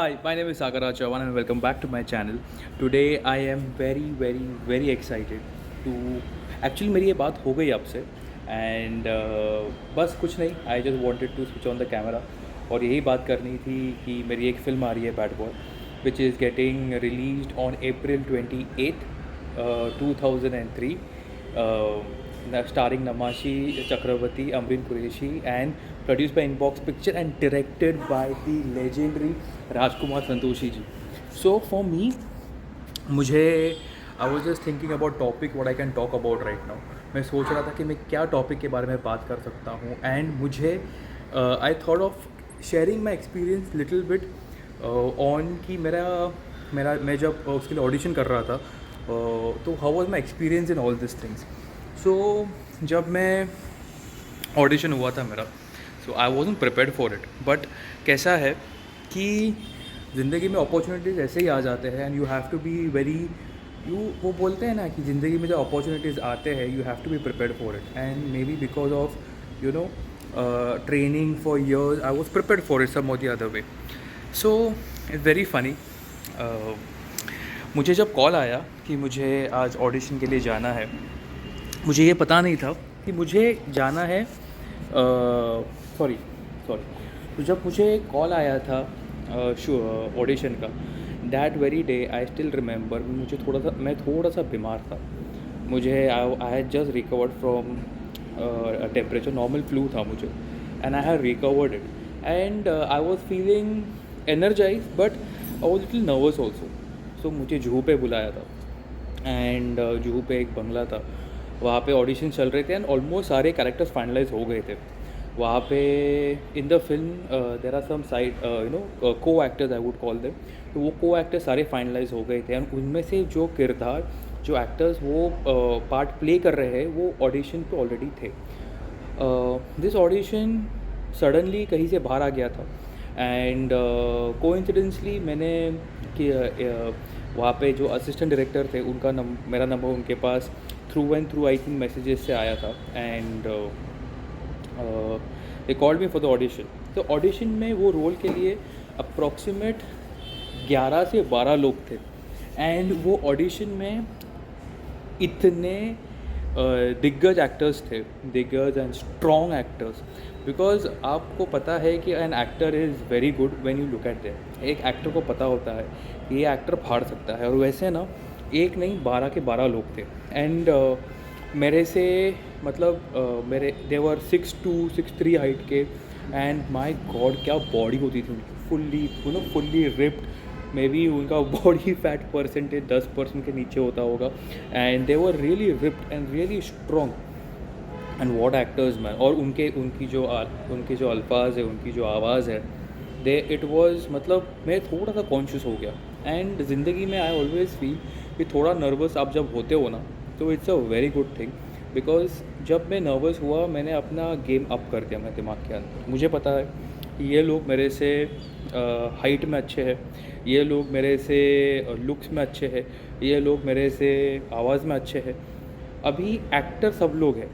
Hi, my name is Sagar Chauhan and welcome back to my channel. Today I am very excited to actually मेरी ये बात हो गई आपसे and बस कुछ नहीं I just wanted to switch on the camera और यही बात करनी थी कि मेरी एक फ़िल्म आ रही है bad boy which is getting released on April 28th 2003 starring Namashi Chakravarti, Amreen Qureshi and produced by Inbox Picture and directed by the legendary Rajkumar Santoshi ji. So for me, मुझे I was just thinking about topic what I can talk about right now. मैं सोच रहा था कि मैं क्या topic के बारे में बात कर सकता हूँ एंड मुझे I thought of sharing my experience little bit on कि मेरा मेरा मैं जब उसके लिए ऑडिशन कर रहा था तो how was my experience in all this things. So जब मैं ऑडिशन हुआ था मेरा so I wasn't prepared for it but कैसा है कि ज़िंदगी में अपॉर्चुनिटीज़ ऐसे ही आ जाते हैं and you have to be very वो बोलते हैं ना कि ज़िंदगी में जब अपॉर्चुनिटीज़ आते हैं you have to be prepared for it and maybe because of you know training for years I was prepared for it some और the other way. So it's very funny. मुझे जब call आया कि मुझे आज audition के लिए जाना है मुझे ये पता नहीं था कि मुझे जाना है सॉरी तो जब मुझे कॉल आया था ऑडिशन का that very day I still remember मैं थोड़ा सा बीमार था. मुझे I had just recovered from temperature normal flu था मुझे and I have recovered it and I was feeling energise but I was little nervous also. So मुझे जूहू पे बुलाया था एंड जूहू पे एक बंगला था वहाँ पे ऑडिशन चल रहे थे एंड ऑलमोस्ट सारे कैरेक्टर्स फाइनलाइज हो गए थे वहाँ पे. In the film there are some side co actors I would call them. तो वो को एक्टर्स सारे फाइनलाइज हो गए थे एंड उनमें से जो किरदार जो एक्टर्स वो पार्ट प्ले कर रहे हैं वो ऑडिशन पे ऑलरेडी थे. दिस ऑडिशन सडनली कहीं से बाहर आ गया था एंड कोइंसिडेंसली मैंने कि वहाँ पे जो असिस्टेंट डायरेक्टर थे उनका मेरा नंबर उनके pass through I think messages से आया था and they called me for the audition. तो ऑडिशन में वो रोल के लिए अप्रॉक्सीमेट 11 से 12 लोग थे एंड वो ऑडिशन में इतने दिग्गज एक्टर्स थे, दिग्गज एंड स्ट्रॉन्ग एक्टर्स. बिकॉज आपको पता है कि an actor is very good when you look at them. एक एक्टर को पता होता है कि ये एक्टर फाड़ सकता है और वैसे ना एक नहीं 12 के 12 लोग थे एंड मेरे से मतलब मेरे देवर 6'2", 6'3" हाइट के एंड माय गॉड क्या बॉडी होती थी उनकी फुल्ली रिप्ड. मे बी उनका बॉडी फैट परसेंटेज 10% के नीचे होता होगा and they were really ripped and really strong and what actors man. और उनकी जो अल्फाज है उनकी जो आवाज़ है इट वॉज मतलब मैं थोड़ा सा कॉन्शियस हो गया. एंड ज़िंदगी में आई ऑलवेज फील कि थोड़ा नर्वस आप जब होते हो ना तो it's a very good thing. Because जब मैं नर्वस हुआ मैंने अपना गेम अप कर दिया मेरे दिमाग के अंदर. मुझे पता है कि ये लोग मेरे से हाइट में अच्छे हैं, ये लोग मेरे से लुक्स में अच्छे हैं, ये लोग मेरे से आवाज़ में अच्छे हैं. अभी एक्टर सब लोग हैं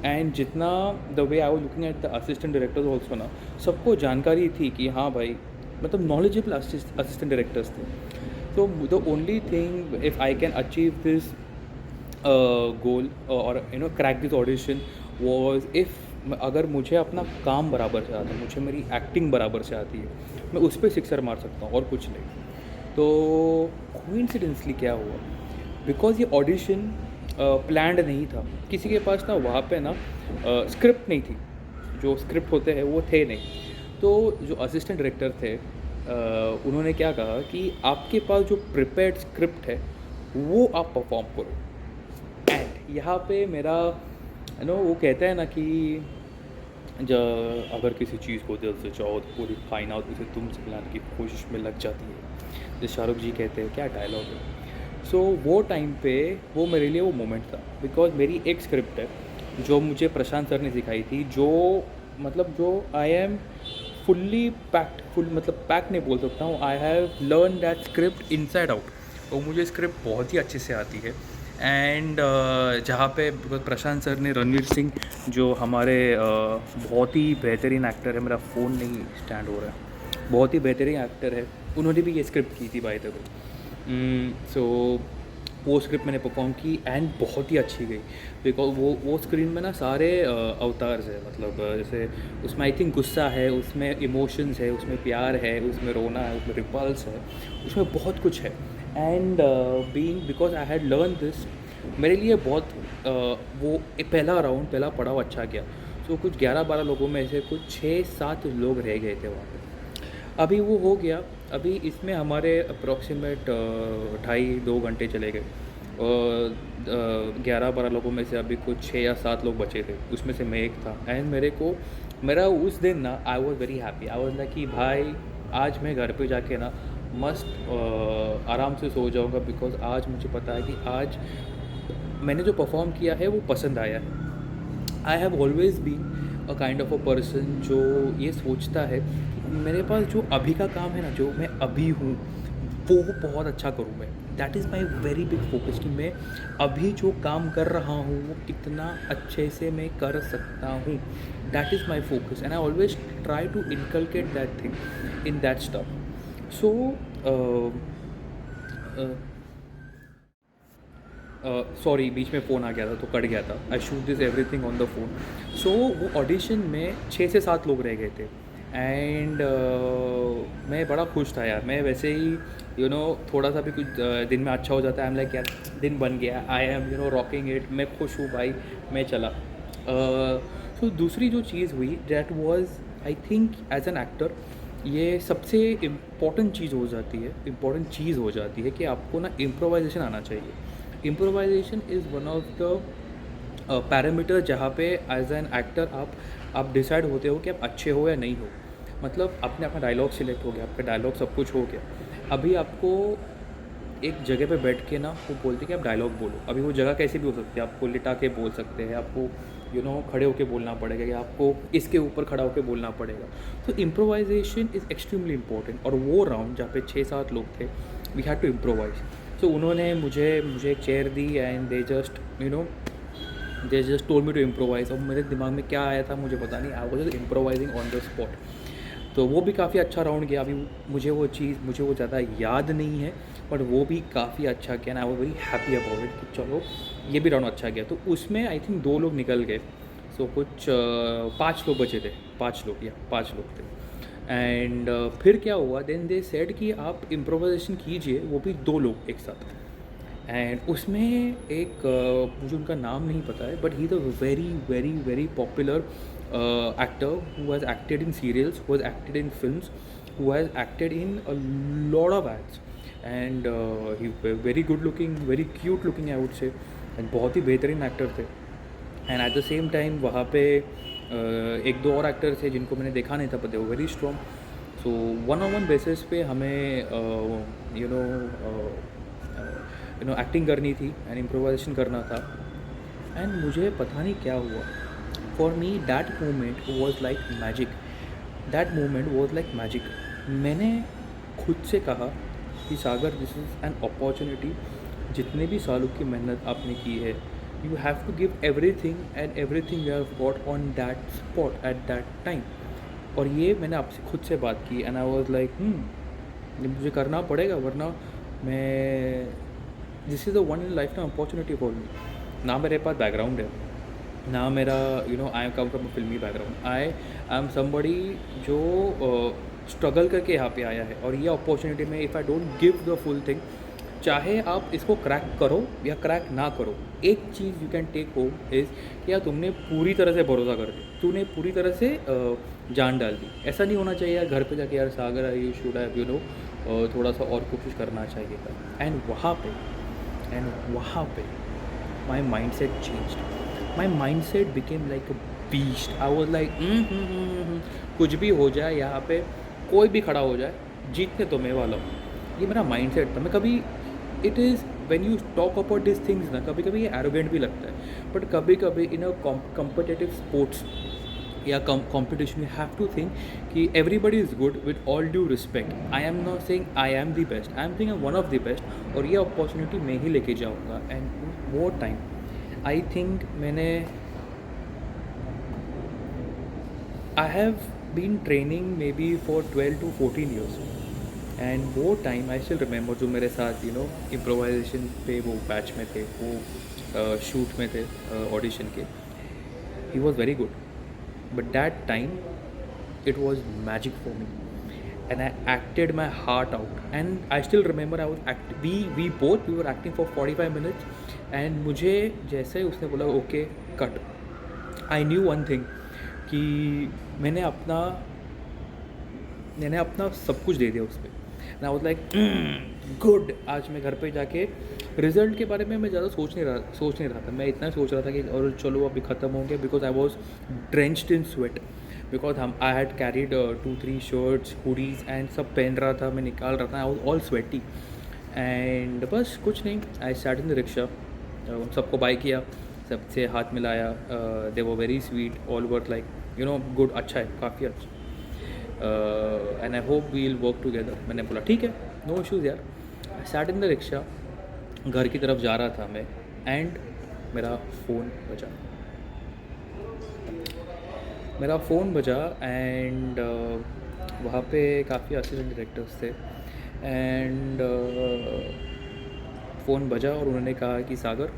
एंड जितना the way I was looking at the assistant directors also ना सबको जानकारी थी कि हाँ भाई मतलब नॉलेजेबल असिस्टेंट डायरेक्टर्स थे. तो the only thing if I can achieve this goal और crack this audition was if अगर मुझे अपना काम बराबर से आता है, मुझे मेरी एक्टिंग बराबर से आती है, मैं उस पर सिक्सर मार सकता हूँ और कुछ नहीं. तो कोइंसिडेंसली क्या हुआ बिकॉज ये ऑडिशन प्लान्ड नहीं था. किसी के पास ना वहाँ पे ना स्क्रिप्ट नहीं थी. जो स्क्रिप्ट होते हैं वो थे नहीं. तो जो असिस्टेंट डायरेक्टर थे उन्होंने क्या कहा कि आपके पास जो प्रिपेयर्ड स्क्रिप्ट है वो आप परफॉर्म करो. एंड यहाँ पे मेरा वो कहता है ना कि अगर किसी चीज़ को दिल से चाहो तो पूरी कायनात उसे तुमसे मिलाने की कोशिश में लग जाती है. जैसे शाहरुख जी कहते हैं क्या डायलॉग है. सो वो टाइम पे वो मेरे लिए वो मोमेंट था बिकॉज मेरी एक स्क्रिप्ट है जो मुझे प्रशांत सर ने सिखाई थी जो आई एम फुल्ली पैक्ड मतलब पैक नहीं बोल सकता हूँ. I have learn that script inside out. तो मुझे स्क्रिप्ट बहुत ही अच्छे से आती है एंड जहाँ पे प्रशांत सर ने रणवीर सिंह जो हमारे बहुत ही बेहतरीन एक्टर है. मेरा फ़ोन नहीं स्टैंड हो रहा है बहुत ही बेहतरीन एक्टर है, उन्होंने भी ये स्क्रिप्ट की थी बाय द वे। सो वो स्क्रिप्ट मैंने परफॉर्म की एंड बहुत ही अच्छी गई, बिकॉज वो स्क्रीन में ना सारे अवतार्स है, मतलब जैसे उसमें आई थिंक गुस्सा है, उसमें इमोशंस है, उसमें प्यार है, उसमें रोना है, उसमें रिपल्स है, उसमें बहुत कुछ है। And being because I had learn this, मेरे लिए बहुत वो पहला राउंड, पहला पड़ाव अच्छा गया। सो कुछ 11-12 लोगों में से कुछ 6-7 लोग रह गए थे वहाँ पे। अभी वो हो गया, अभी इसमें हमारे अप्रॉक्सीमेट 2.5-2 घंटे चले गए, और 11-12 लोगों में से अभी कुछ 6 या 7 लोग बचे थे, उसमें से मैं एक था। एंड मेरे को मेरा उस दिन ना I was very happy, I was like कि भाई आज मैं घर पे जाके ना मस्त आराम से सो जाऊँगा, बिकॉज आज मुझे पता है कि आज मैंने जो परफॉर्म किया है वो पसंद आया है। I have always been a kind of a person जो ये सोचता है कि मेरे पास जो अभी का काम है ना, जो मैं अभी हूँ वो बहुत अच्छा करूँ मैं। That is my very big focus कि मैं अभी जो काम कर रहा हूँ वो कितना अच्छे से मैं कर सकता हूँ। That is my focus and I always try to inculcate that thing in that stuff. So sorry, बीच में फ़ोन आ गया था तो कट गया था। I shoot this everything on the phone. So वो ऑडिशन में 6 से 7 लोग रह गए थे एंड मैं बड़ा खुश था यार। मैं वैसे ही थोड़ा सा भी कुछ दिन में अच्छा हो जाता है, आई एम लाइक यार दिन बन गया, आई एम रॉकिंग इट, मैं खुश हूँ भाई, मैं चला। सो दूसरी जो चीज़ हुई that was I think as an actor ये सबसे इम्पॉर्टेंट चीज़ हो जाती है कि आपको ना इम्प्रोवाइजेशन आना चाहिए। Improvisation is one of the parameter जहाँ पे एज एन एक्टर आप डिसाइड होते हो कि आप अच्छे हो या नहीं हो। मतलब आपने अपना डायलॉग सिलेक्ट हो गया, आपका डायलॉग सब कुछ हो गया, अभी आपको एक जगह पे बैठ के ना वो बोलते कि आप डायलॉग बोलो। अभी वो जगह कैसी भी हो सकती है, आपको लिटा के बोल सकते हैं, आपको खड़े होके बोलना पड़ेगा, या आपको इसके ऊपर खड़ा होके बोलना पड़ेगा। तो इम्प्रोवाइजेशन इज़ एक्सट्रीमली इंपॉर्टेंट। और वो राउंड जहाँ पे 6-7 लोग थे, वी हैड टू इम्प्रोवाइज। तो उन्होंने मुझे एक चेयर दी and they just told me to improvise. और मेरे दिमाग में क्या आया था मुझे पता नहीं, I was improvising on the spot. तो वो भी काफ़ी अच्छा राउंड गया। अभी मुझे वो ज़्यादा याद नहीं है, बट वो भी काफ़ी अच्छा गया, I was very happy about it कि चलो ये भी राउंड अच्छा गया। तो उसमें आई थिंक 2 लोग निकल गए, सो कुछ 5 लोग बचे थे, 5 लोग थे। एंड फिर क्या हुआ, देन दे सेड कि आप इम्प्रोवाइजेशन कीजिए, वो भी 2 लोग एक साथ। एंड उसमें एक मुझे उनका नाम नहीं पता है, but he is a very very very popular actor who has acted in serials, who has acted in films, who has acted in a lot of ads, and he very good looking, very cute looking I would say, and बहुत ही बेहतरीन actor थे। And at the same time वहाँ पे एक दो और actor थे जिनको मैंने देखा नहीं था, पर they were very strong. So one on one basis पे हमें एक्टिंग करनी थी एंड इम्प्रोवाइजेशन करना था। एंड मुझे पता नहीं क्या हुआ, for me that moment was like magic. मैंने खुद से कहा कि Sagar, this is an opportunity. जितने भी सालों की मेहनत आपने की है, you have to give everything and everything you have got on that spot at that time. और ये मैंने आपसे खुद से बात की एंड आई वॉज लाइक ये मुझे करना पड़ेगा, वरना मैं this is the one in life time opportunity for me. ना मेरे पास बैकग्राउंड है, ना मेरा आई कम फ्रॉम अ फिल्मी बैकग्राउंड, आई एम समबडी जो स्ट्रगल करके यहाँ पे आया है। और ये अपॉर्चुनिटी में if I don't give the full thing, चाहे आप इसको क्रैक करो या क्रैक ना करो, एक चीज़ you can take home is कि यार तुमने पूरी तरह से भरोसा कर दिया, तूने पूरी तरह से जान डाल दी। ऐसा नहीं होना चाहिए यार घर पे जाके यार सागर यू शुड हैव थोड़ा सा और कोशिश करना चाहिए था। एंड वहाँ पे my mind set changed. My mind set became like a beast. I was like कुछ भी हो जाए, यहाँ पे कोई भी खड़ा हो जाए, जीतने तो मैं वाला हूँ। ये मेरा माइंड सेट था। मैं कभी it is when you talk about this things ना, कभी कभी ये एरोगेंट भी लगता है, बट कभी कभी इन अ कॉम्पिटिटिव स्पोर्ट्स या competition you have to think कि everybody is good with all due respect. I am not saying I am the best, I am saying one of the best, और ये opportunity मैं ही लेके जाऊँगा। And वो time I think मैंने I have been training maybe for 12 to 14 years. And वो time I still remember, जो मेरे साथ इम्प्रोवाइजेशन पे वो बैच में थे, वो शूट में थे ऑडिशन के, he was very good. But that time it was magic for me, and I acted my heart out. And I still remember I was we were acting for 45 minutes, and मुझे जैसे उसने बोला okay cut, I knew one thing कि मैंने अपना सब कुछ दे दिया उस पर. And I was like good. आज मैं घर पे जाके रिज़ल्ट के बारे में मैं ज़्यादा सोच नहीं रहा था. मैं इतना सोच रहा था कि और चलो अभी ख़त्म हो गया, because I was drenched in sweat, because I had carried 2-3 shirts hoodies and सब पहन रहा था, मैं निकाल रहा था. I was all sweaty. And बस कुछ नहीं, I sat in the rickshaw, सबको बाय किया, सबसे हाथ मिलाया. They were very sweet, all were like good, अच्छा है, काफ़ी अच्छा. And I hope we will work together. मैंने बोला ठीक है, नो इश्यूज़ यार. आई सैट इन द रिक्शा, घर की तरफ जा रहा था मैं, एंड मेरा फ़ोन बजा. एंड वहाँ पे काफ़ी असिस्टेंट डायरेक्टर्स थे. एंड फ़ोन बजा और उन्होंने कहा कि Sagar,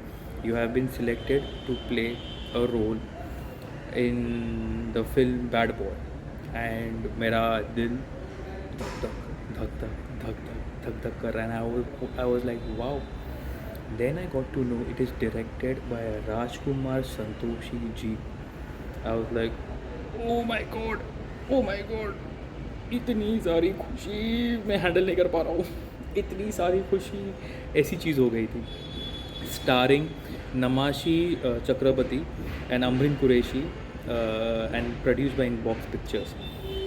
you have been selected to play a role in the film Bad Boy. And मेरा दिल धक धक कर रहा है. I was like wow. Then I got to know it is directed by Rajkumar Santoshi ji. I was like oh my God, इतनी सारी खुशी मैं हैंडल नहीं कर पा रहा हूँ. इतनी सारी खुशी, ऐसी चीज़ हो गई थी. Starring Namashi Chakraborty and Amreen Qureshi and produced by inbox pictures.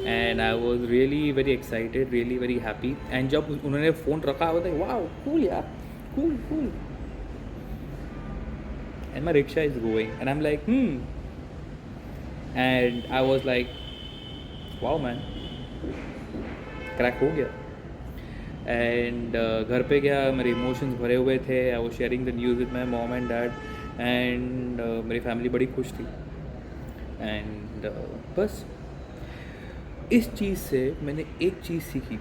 And I was really very excited, really very happy. And जब उन्होंने फ़ोन रखा, I was like wow, cool यार, cool. And my rickshaw is going and I am like and I was like wow man, crack हो गया. And घर पे गया, मेरे इमोशंस भरे हुए थे. I was sharing the news with my mom and dad. And मेरी फैमिली बड़ी खुश थी. एंड बस इस चीज़ से मैंने एक चीज़ सीखी,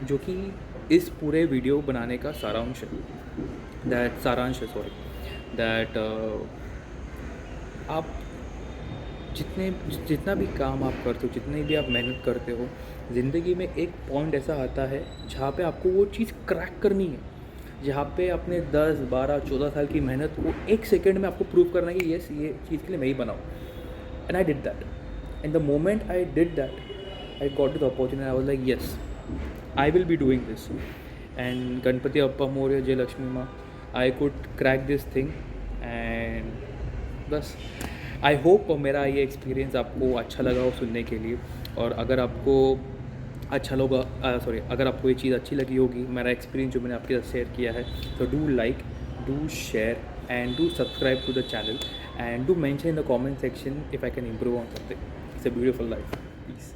जो कि इस पूरे वीडियो बनाने का सारांश है. दैट आप जितना भी काम आप करते हो, जितनी भी आप मेहनत करते हो, ज़िंदगी में एक पॉइंट ऐसा आता है जहाँ पे आपको वो चीज़ क्रैक करनी है, जहाँ पे अपने 10, 12, 14 साल की मेहनत को एक सेकंड में आपको प्रूव करना है कि यस, ये चीज़ के लिए मैं ही बनाऊँ. And I did that. And the moment I did that, I got to the opportunity. I was like, yes, I will be doing this. And Ganpati Appa Moria, Jai Lakshmi Ma, I could crack this thing. And बस I hope मेरा ये experience आपको अच्छा लगा हो सुनने के लिए. और अगर आपको अगर आपको ये चीज़ अच्छी लगी होगी, मेरा एक्सपीरियंस जो मैंने आपके साथ शेयर किया है, तो do like, do share and do subscribe to the channel and do mention in the comment section if I can improve on something. It's a beautiful life. Peace.